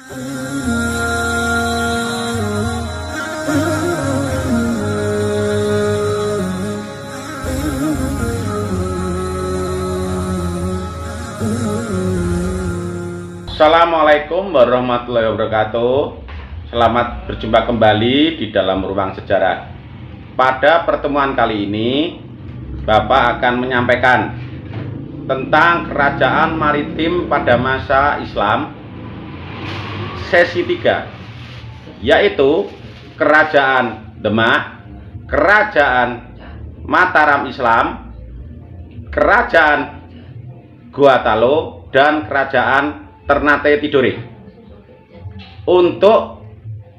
Assalamualaikum warahmatullahi wabarakatuh. Selamat berjumpa kembali di dalam ruang sejarah. Pada pertemuan kali ini, Bapak akan menyampaikan tentang kerajaan maritim pada masa Islam sesi 3, yaitu Kerajaan Demak, Kerajaan Mataram Islam, Kerajaan Gorontalo, dan Kerajaan Ternate Tidore. Untuk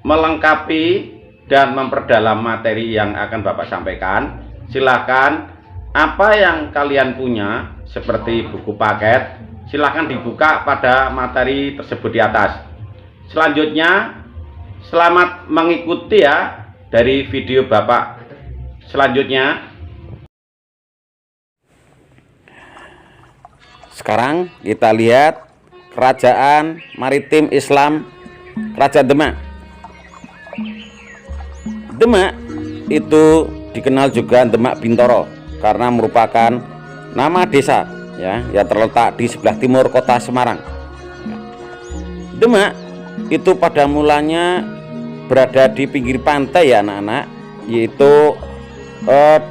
melengkapi dan memperdalam materi yang akan Bapak sampaikan, silakan apa yang kalian punya seperti buku paket, silakan dibuka pada materi tersebut di atas. Selanjutnya, selamat mengikuti ya dari video Bapak selanjutnya. Sekarang kita lihat Kerajaan Maritim Islam Kerajaan Demak. Demak itu dikenal juga Demak Bintoro karena merupakan nama desa ya yang terletak di sebelah timur kota Semarang. Demak itu pada mulanya berada di pinggir pantai ya anak-anak, yaitu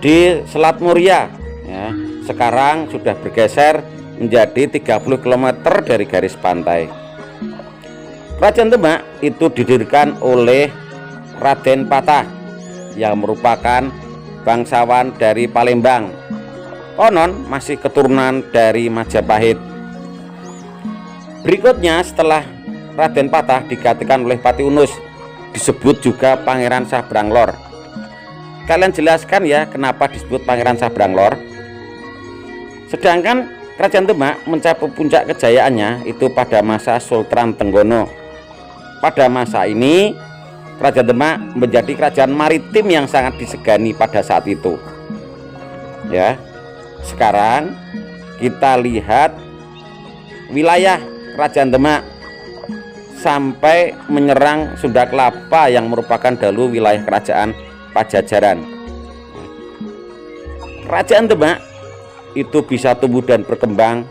di Selat Muria ya. Sekarang sudah bergeser menjadi 30 km dari garis pantai. Kerajaan Demak itu didirikan oleh Raden Patah yang merupakan bangsawan dari Palembang. Konon masih keturunan dari Majapahit. Berikutnya setelah Raden Patah digantikan oleh Pati Unus, disebut juga Pangeran Sabranglor. Kalian jelaskan ya kenapa disebut Pangeran Sabranglor. Sedangkan Kerajaan Demak mencapai puncak kejayaannya itu pada masa Sultan Trenggono. Pada masa ini Kerajaan Demak menjadi kerajaan maritim yang sangat disegani pada saat itu. Ya. Sekarang kita lihat wilayah Kerajaan Demak sampai menyerang Sunda Kelapa yang merupakan dahulu wilayah kerajaan Pajajaran. Kerajaan Demak itu bisa tumbuh dan berkembang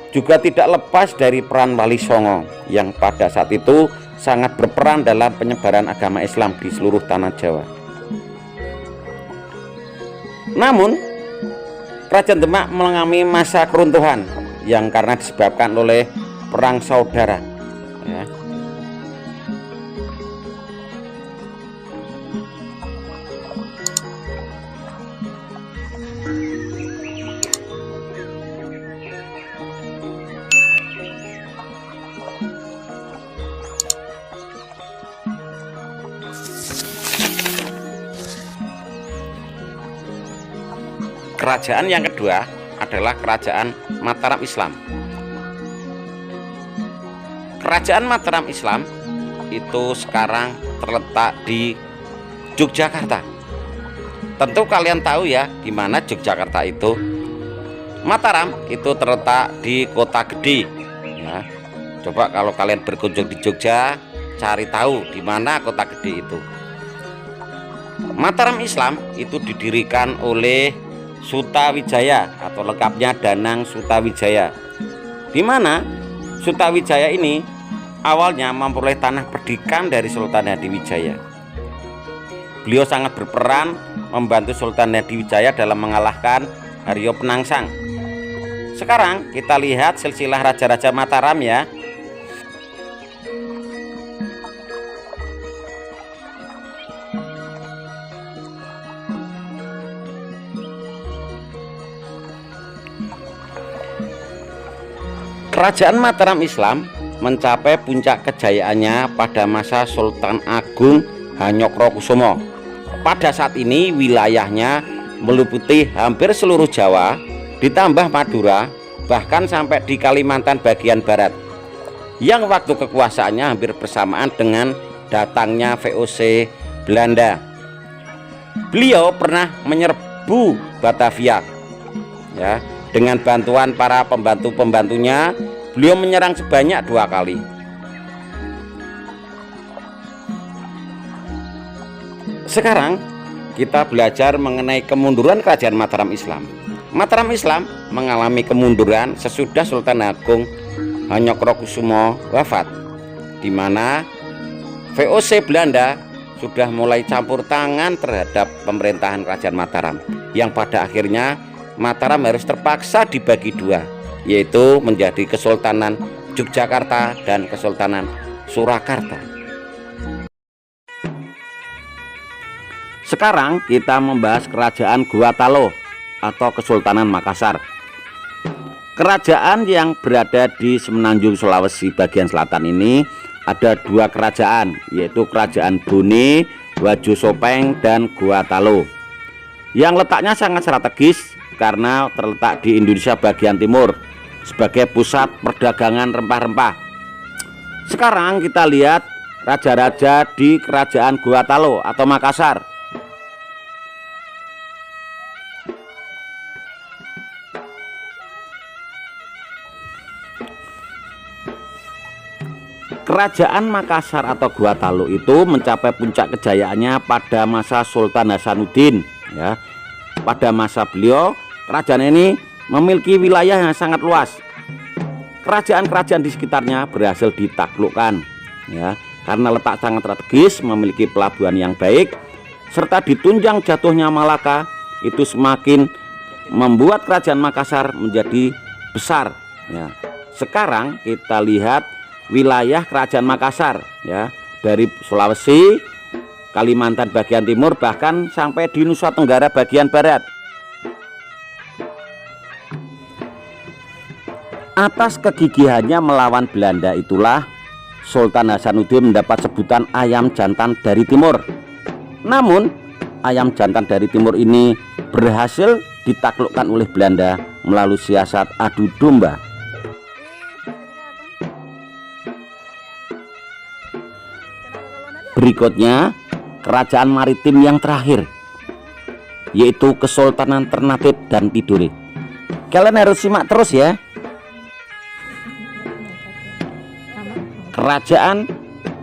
juga tidak lepas dari peran Wali Songo yang pada saat itu sangat berperan dalam penyebaran agama Islam di seluruh tanah Jawa. Namun Kerajaan Demak mengalami masa keruntuhan yang karena disebabkan oleh perang saudara ya. Kerajaan yang kedua adalah Kerajaan Mataram Islam. Kerajaan Mataram Islam itu sekarang terletak di Yogyakarta. Tentu kalian tahu ya di mana Yogyakarta itu. Mataram itu terletak di Kota Gede. Ya. Coba kalau kalian berkunjung di Jogja, cari tahu di mana Kota Gede itu. Mataram Islam itu didirikan oleh Sutawijaya atau lengkapnya Danang Sutawijaya, di mana Sutawijaya ini awalnya memperoleh tanah perdikan dari Sultan Hadiwijaya. Beliau sangat berperan membantu Sultan Hadiwijaya dalam mengalahkan Haryo Penangsang. Sekarang kita lihat silsilah raja-raja Mataram ya. Kerajaan Mataram Islam mencapai puncak kejayaannya pada masa Sultan Agung Hanyokrokusumo. Pada saat ini wilayahnya meliputi hampir seluruh Jawa, ditambah Madura, bahkan sampai di Kalimantan bagian barat, yang waktu kekuasaannya hampir bersamaan dengan datangnya VOC Belanda. Beliau pernah menyerbu Batavia ya. Dengan bantuan para pembantu-pembantunya, beliau menyerang sebanyak 2 kali. Sekarang kita belajar mengenai kemunduran kerajaan Mataram Islam. Mataram Islam mengalami kemunduran sesudah Sultan Agung Hanyokrokusumo wafat, di mana VOC Belanda sudah mulai campur tangan terhadap pemerintahan kerajaan Mataram, yang pada akhirnya Mataram harus terpaksa dibagi dua, yaitu menjadi Kesultanan Yogyakarta dan Kesultanan Surakarta. Sekarang kita membahas kerajaan Gorontalo atau Kesultanan Makassar. Kerajaan yang berada di Semenanjung Sulawesi bagian selatan ini ada dua kerajaan, yaitu Kerajaan Bone, Wajosopeng, dan Gorontalo, yang letaknya sangat strategis karena terletak di Indonesia bagian timur sebagai pusat perdagangan rempah-rempah. Sekarang kita lihat raja-raja di Kerajaan Gorontalo atau Makassar. Kerajaan Makassar atau Gorontalo itu mencapai puncak kejayaannya pada masa Sultan Hasanuddin, ya. Pada masa beliau, kerajaan ini memiliki wilayah yang sangat luas. Kerajaan-kerajaan di sekitarnya berhasil ditaklukkan, ya, karena letak sangat strategis, memiliki pelabuhan yang baik, serta ditunjang jatuhnya Malaka, itu semakin membuat kerajaan Makassar menjadi besar, ya. Sekarang kita lihat wilayah kerajaan Makassar, ya, dari Sulawesi, Kalimantan bagian timur, bahkan sampai di Nusa Tenggara bagian barat. Atas kegigihannya melawan Belanda itulah Sultan Hasanuddin mendapat sebutan ayam jantan dari timur. Namun ayam jantan dari timur ini berhasil ditaklukkan oleh Belanda melalui siasat adu domba. Berikutnya kerajaan maritim yang terakhir, yaitu Kesultanan Ternate dan Tidore. Kalian harus simak terus ya. Kerajaan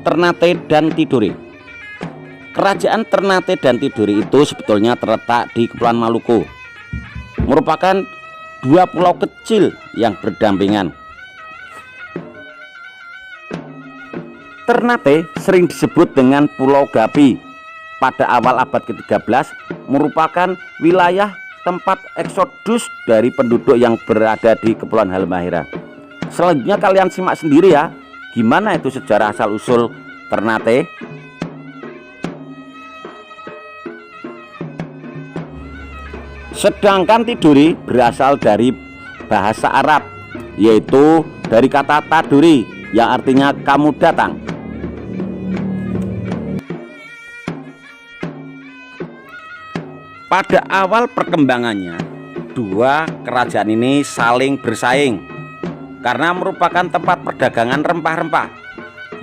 Ternate dan Tidore. Kerajaan Ternate dan Tidore itu sebetulnya terletak di Kepulauan Maluku, merupakan dua pulau kecil yang berdampingan. Ternate sering disebut dengan Pulau Gapi. Pada awal abad ke-13 merupakan wilayah tempat eksodus dari penduduk yang berada di Kepulauan Halmahera. Selanjutnya kalian simak sendiri ya, gimana itu sejarah asal-usul Ternate. Sedangkan Tidore berasal dari bahasa Arab, yaitu dari kata taduri yang artinya kamu datang. Pada awal perkembangannya, dua kerajaan ini saling bersaing karena merupakan tempat perdagangan rempah-rempah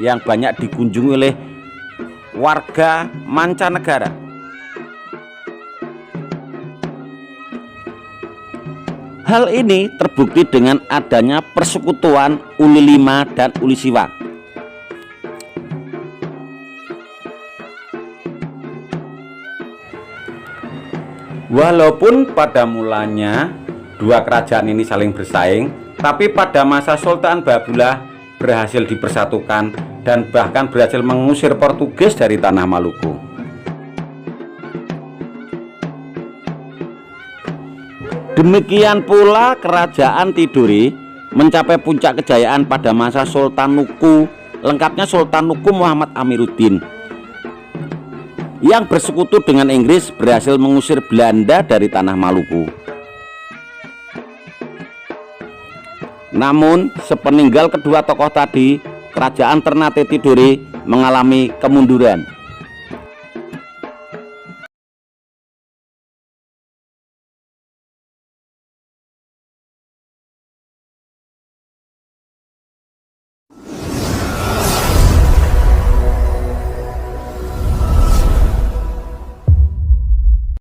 yang banyak dikunjungi oleh warga mancanegara. Hal ini terbukti dengan adanya persekutuan Uli Lima dan Uli Siwa. Walaupun pada mulanya dua kerajaan ini saling bersaing, tapi pada masa Sultan Babulah berhasil dipersatukan dan bahkan berhasil mengusir Portugis dari tanah Maluku. Demikian pula kerajaan Tidore mencapai puncak kejayaan pada masa Sultan Nuku, lengkapnya Sultan Nuku Muhammad Amiruddin, yang bersekutu dengan Inggris berhasil mengusir Belanda dari tanah Maluku. Namun sepeninggal kedua tokoh tadi, kerajaan Ternate Tidore mengalami kemunduran.